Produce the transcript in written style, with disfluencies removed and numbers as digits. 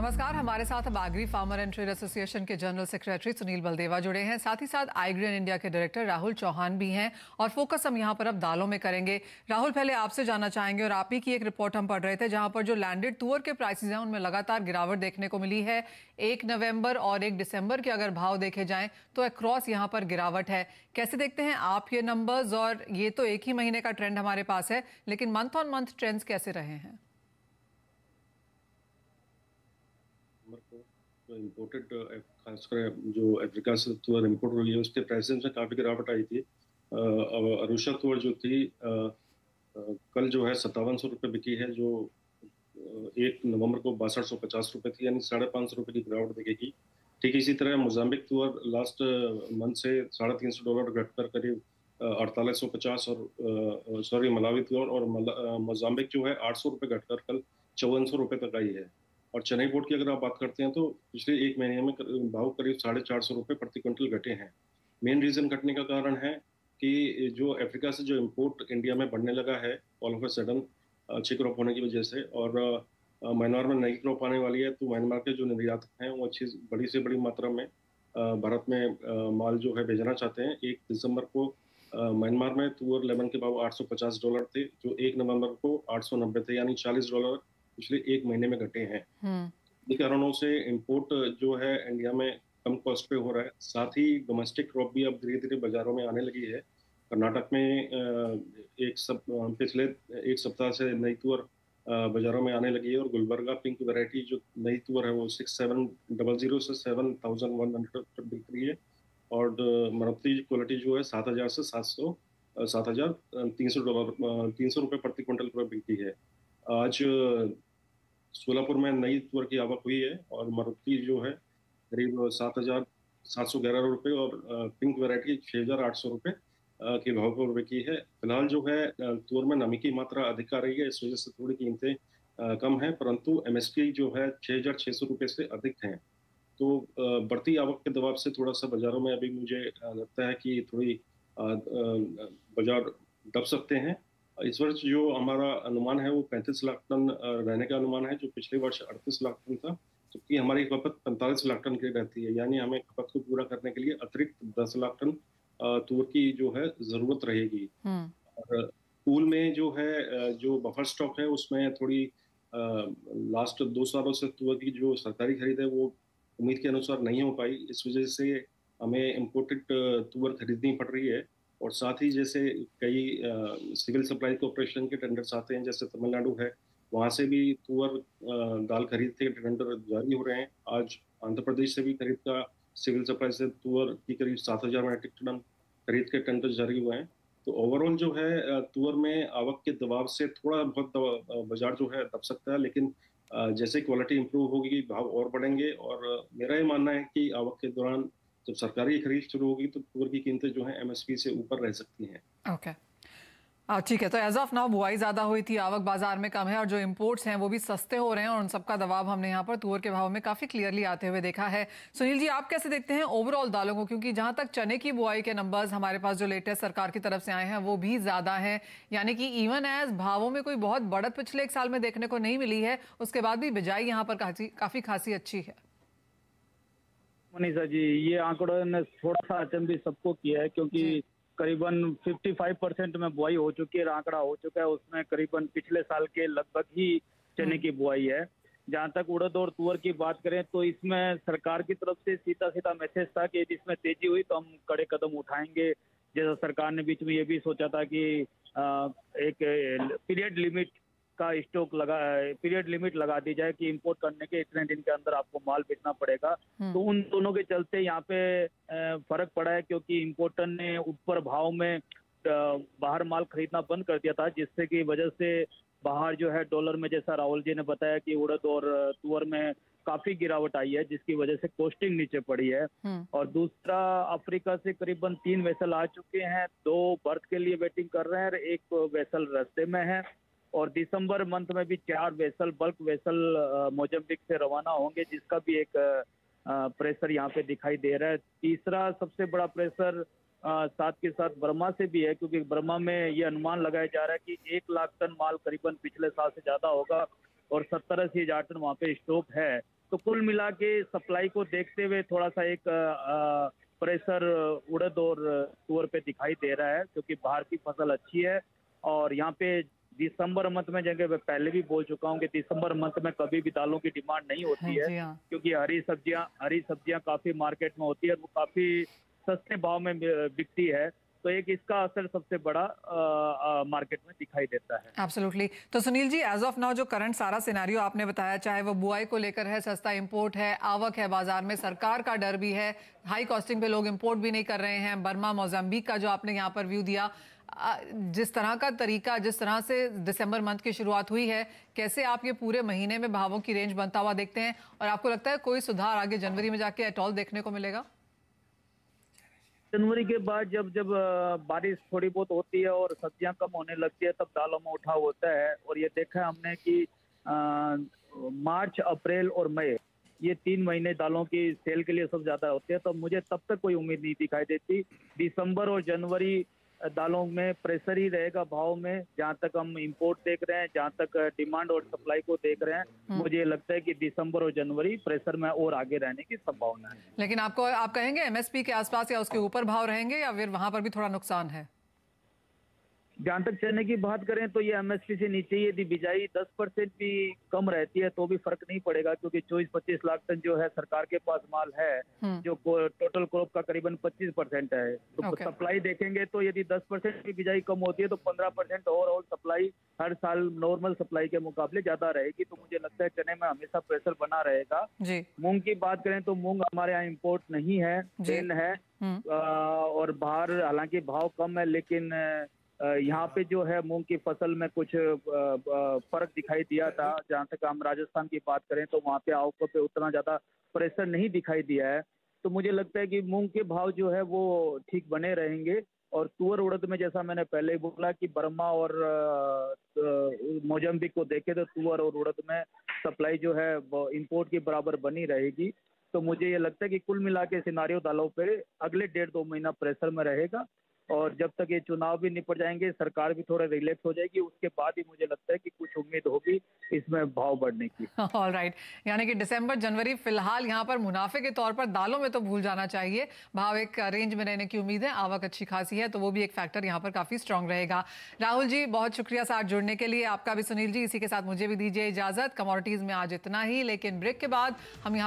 नमस्कार, हमारे साथ अब agri farmer and trade association के जनरल सेक्रेटरी सुनील बलदेवा जुड़े हैं। साथ ही साथ आईग्रेन इंडिया के डायरेक्टर राहुल चौहान भी हैं और फोकस हम यहां पर अब दालों में करेंगे। राहुल, पहले आपसे जानना चाहेंगे और आप ही की एक रिपोर्ट हम पढ़ रहे थे जहां पर जो लैंडेड तुअर के प्राइसेस हैं उनमें लगातार गिरावट देखने को मिली है। 1 नवंबर और 1 दिसंबर के अगर भाव देखे जाएं तो अक्रॉस यहां पर गिरावट है। कैसे देखते हैं आप ये नंबर्स? और ये तो एक ही महीने का ट्रेंड हमारे पास है, लेकिन मंथ ऑन मंथ ट्रेंड्स कैसे रहे हैं? को जो इम्पोर्टेड खासकर जो अफ्रीका से तुअर इम्पोर्ट हुई है उसके प्राइसेस में काफ़ी गिरावट आई थी। अरुषा तुअर जो थी कल जो है 5700 रुपये बिकी है, जो 1 नवंबर को 6250 रुपये थी, यानी 550 रुपये की गिरावट दिखेगी। ठीक इसी तरह मोजाम्बिक तुअर लास्ट मंथ से $350 घटकर करीब 4850 और सॉरी मलावी तुअर और मोजाम्बिक जो है 800 रुपये घटकर कल 5400 रुपये तक आई है। और चेन्नई बोर्ड की अगर आप बात करते हैं तो पिछले एक महीने में भाव करीब 450 रुपये प्रति क्विंटल घटे हैं। मेन रीजन घटने का कारण है कि जो अफ्रीका से जो इम्पोर्ट इंडिया में बढ़ने लगा है ऑल ऑफ अ सडन अच्छी क्रॉप होने की वजह से, और म्यांमार में नई क्रॉप आने वाली है, तो म्यांमार के जो निर्यातक हैं वो अच्छी बड़ी से बड़ी मात्रा में भारत में माल जो है भेजना चाहते हैं। 1 दिसंबर को म्यांमार में तुअर लेमन के भाव $850 थे, जो 1 नवंबर को 890 थे, यानी $40 पिछले एक महीने में घटे हैं। इन कारणों से इम्पोर्ट जो है इंडिया में कम कॉस्ट पे हो रहा है। साथ ही डोमेस्टिक क्रॉप भी अब धीरे धीरे बाजारों में आने लगी है। कर्नाटक में पिछले एक सप्ताह से नई तुअर बाजारों में आने लगी है, और गुलबर्गा पिंक वैरायटी जो नई तुअर है वो 6700 से 7100 तक बिक रही है, और मरती क्वालिटी जो है 7000 से 7300 300 रुपये प्रति क्विंटल पर बिकती है। आज सोलापुर में नई तुअर की आवक हुई है, और मारुति जो है करीब 7711 रुपये और पिंक वैरायटी 6800 रुपये के भाव पर बिकी है। फिलहाल जो है तुअर में नमी की मात्रा अधिक आ रही है, इस वजह से थोड़ी कीमतें कम है, परंतु एमएसपी जो है 6600 रुपये से अधिक है। तो बढ़ती आवक के दबाव से थोड़ा सा बाजारों में अभी मुझे लगता है कि थोड़ी बाजार दब सकते हैं। इस वर्ष जो हमारा अनुमान है वो 35 लाख टन रहने का अनुमान है, जो पिछले वर्ष 38 लाख टन था, जबकि हमारी खपत 45 लाख टन की रहती है, यानी हमें खपत को पूरा करने के लिए अतिरिक्त 10 लाख टन तुअर की जो है जरूरत रहेगी। और पूल में जो है जो बफर स्टॉक है उसमें थोड़ी लास्ट 2 सालों से तुअर की जो सरकारी खरीद है वो उम्मीद के अनुसार नहीं हो पाई। इस वजह से हमें इम्पोर्टेड तुअर खरीदनी पड़ रही है। और साथ ही जैसे कई सिविल सप्लाई कॉर्पोरेशन के टेंडर्स आते हैं, जैसे तमिलनाडु है, वहाँ से भी तुअर दाल खरीद के टेंडर जारी हो रहे हैं। आज आंध्र प्रदेश से भी खरीद का सिविल सप्लाई से तुअर की करीब 7000 मैट्रिक टन खरीद के टेंडर जारी हुए हैं। तो ओवरऑल जो है तुअर में आवक के दबाव से थोड़ा बहुत बाजार जो है दब सकता है, लेकिन जैसे क्वालिटी इंप्रूव होगी भाव और बढ़ेंगे। और मेरा ये मानना है कि आवक के दौरान जब सरकारी खरीद शुरू होगी तो तुअर की कीमतें जो है एमएसपी से ऊपर रह सकती हैं। ओके, ठीक है। तो एज ऑफ नाउ बुआई ज्यादा हुई थी, आवक बाजार में कम है और जो इंपोर्ट्स हैं वो भी सस्ते हो रहे हैं, और उन सबका दबाव हमने यहाँ पर तुअर के भाव में काफी क्लियरली आते हुए देखा है। सुनील जी, आप कैसे देखते हैं ओवरऑल दालों को? क्योंकि जहां तक चने की बुआई के नंबर्स हमारे पास जो लेटेस्ट सरकार की तरफ से आए हैं वो भी ज्यादा है, यानी कि इवन एज भावों में कोई बहुत बढ़त पिछले एक साल में देखने को नहीं मिली है, उसके बाद भी बिजाई यहाँ पर काफी खासी अच्छी है। मनीषा जी, ये आंकड़ों ने थोड़ा सा अचंभित सबको किया है, क्योंकि करीबन 55% में बुआई हो चुकी है, आंकड़ा हो चुका है। उसमें करीबन पिछले साल के लगभग ही चने की बुआई है। जहां तक उड़द और तुअर की बात करें तो इसमें सरकार की तरफ से सीधा सीधा मैसेज था कि यदि इसमें तेजी हुई तो हम कड़े कदम उठाएंगे। जैसा सरकार ने बीच में ये भी सोचा था कि एक पीरियड लिमिट लगा दी जाए कि इंपोर्ट करने के इतने दिन के अंदर आपको माल बेचना पड़ेगा। तो उन दोनों के चलते यहाँ पे फर्क पड़ा है, क्योंकि इंपोर्टर ने ऊपर भाव में बाहर माल खरीदना बंद कर दिया था, जिससे की वजह से बाहर जो है डॉलर में, जैसा राहुल जी ने बताया कि उड़द और तुअर में काफी गिरावट आई है, जिसकी वजह से कॉस्टिंग नीचे पड़ी है। और दूसरा, अफ्रीका से करीबन 3 वेसल आ चुके हैं, 2 बर्थ के लिए वेटिंग कर रहे हैं और 1 वेसल रास्ते में है। और दिसंबर मंथ में भी 4 वेसल बल्क वेसल मोजाम्बिक से रवाना होंगे, जिसका भी एक प्रेशर यहाँ पे दिखाई दे रहा है। तीसरा सबसे बड़ा प्रेशर साथ के साथ बर्मा से भी है, क्योंकि बर्मा में ये अनुमान लगाया जा रहा है कि 1 लाख टन माल करीबन पिछले साल से ज्यादा होगा और 70-80 हजार टन वहाँ पे स्टॉक है। तो कुल मिला के सप्लाई को देखते हुए थोड़ा सा एक प्रेशर उड़द और तुअर पे दिखाई दे रहा है, क्योंकि बाहर की फसल अच्छी है। और यहाँ पे दिसंबर मंथ में, जगह मैं पहले भी बोल चुका हूँ कि दिसंबर मंथ में कभी भी दालों की डिमांड नहीं होती है, क्योंकि हरी सब्जियां काफी मार्केट में होती है और वो काफी सस्ते भाव में बिकती है। तो एक इसका असर सबसे बड़ा मार्केट में दिखाई देता है। एब्सोल्युटली। तो Sunil ji, as of now जो करंट सारा सिनेरियो आपने बताया, चाहे वो बुआई को लेकर है, सस्ता इंपोर्ट है, आवक है बाजार में, सरकार का डर भी है, हाई कॉस्टिंग पे लोग इंपोर्ट भी नहीं कर रहे हैं, बर्मा मोजाम्बिक का जो आपने यहाँ पर व्यू दिया, जिस तरह का तरीका, जिस तरह से दिसंबर मंथ की शुरुआत हुई है, कैसे आप ये पूरे महीने में भावों की रेंज बनता हुआ देखते हैं, और आपको लगता है कोई सुधार आगे जनवरी में जाके एट ऑल देखने को मिलेगा? जनवरी के बाद जब बारिश थोड़ी बहुत होती है और सब्जियां कम होने लगती है, तब दालों में उठाव होता है। और ये देखा है हमने कि मार्च, अप्रैल और मई, ये 3 महीने दालों की सेल के लिए सब ज्यादा होते हैं। तो मुझे तब तक कोई उम्मीद नहीं दिखाई देती। दिसंबर और जनवरी दालों में प्रेशर ही रहेगा भाव में, जहाँ तक हम इंपोर्ट देख रहे हैं, जहाँ तक डिमांड और सप्लाई को देख रहे हैं। मुझे लगता है कि दिसंबर और जनवरी प्रेशर में और आगे रहने की संभावना है। लेकिन आप कहेंगे एमएसपी के आसपास या उसके ऊपर भाव रहेंगे, या फिर वहां पर भी थोड़ा नुकसान है? जहाँ तक चने की बात करें तो ये एमएसपी से नीचे ही, यदि बिजाई 10% भी कम रहती है तो भी फर्क नहीं पड़ेगा, क्योंकि 24-25 लाख टन जो है सरकार के पास माल है, जो टोटल क्रॉप का करीबन 25% है। तो सप्लाई देखेंगे तो यदि 10% भी बिजाई कम होती है तो 15% ओवरऑल सप्लाई हर साल नॉर्मल सप्लाई के मुकाबले ज्यादा रहेगी। तो मुझे लगता है चने में हमेशा प्रेशर बना रहेगा। मूंग की बात करें तो मूंग हमारे यहाँ इम्पोर्ट नहीं है, सेल है, और बाहर हालांकि भाव कम है, लेकिन यहाँ पे जो है मूंग की फसल में कुछ फर्क दिखाई दिया था। जहाँ तक हम राजस्थान की बात करें तो वहाँ पे आवकों पे उतना ज्यादा प्रेशर नहीं दिखाई दिया है। तो मुझे लगता है कि मूंग के भाव जो है वो ठीक बने रहेंगे। और तुअर उड़द में जैसा मैंने पहले ही बोला कि बर्मा और मोजाम्बिक को देखे तो तुअर और उड़द में सप्लाई जो है इंपोर्ट के बराबर बनी रहेगी। तो मुझे ये लगता है कि कुल मिला के सिनारियो दालों पे अगले 1.5-2 महीना प्रेशर में रहेगा। और जब तक ये चुनाव भी निपट जाएंगे, सरकार भी थोड़ा रिलैक्स हो जाएगी, उसके बाद ही मुझे लगता है कि कुछ उम्मीद होगी इसमें भाव बढ़ने की। ऑल राइट, यानी कि दिसंबर जनवरी फिलहाल यहाँ पर मुनाफे के तौर पर दालों में तो भूल जाना चाहिए, भाव एक रेंज में रहने की उम्मीद है, आवक अच्छी खासी है, तो वो भी एक फैक्टर यहाँ पर काफी स्ट्रांग रहेगा। राहुल जी, बहुत शुक्रिया साथ जुड़ने के लिए, आपका भी सुनील जी। इसी के साथ मुझे भी दीजिए इजाजत। कमोडिटीज में आज इतना ही, लेकिन ब्रेक के बाद हम यहाँ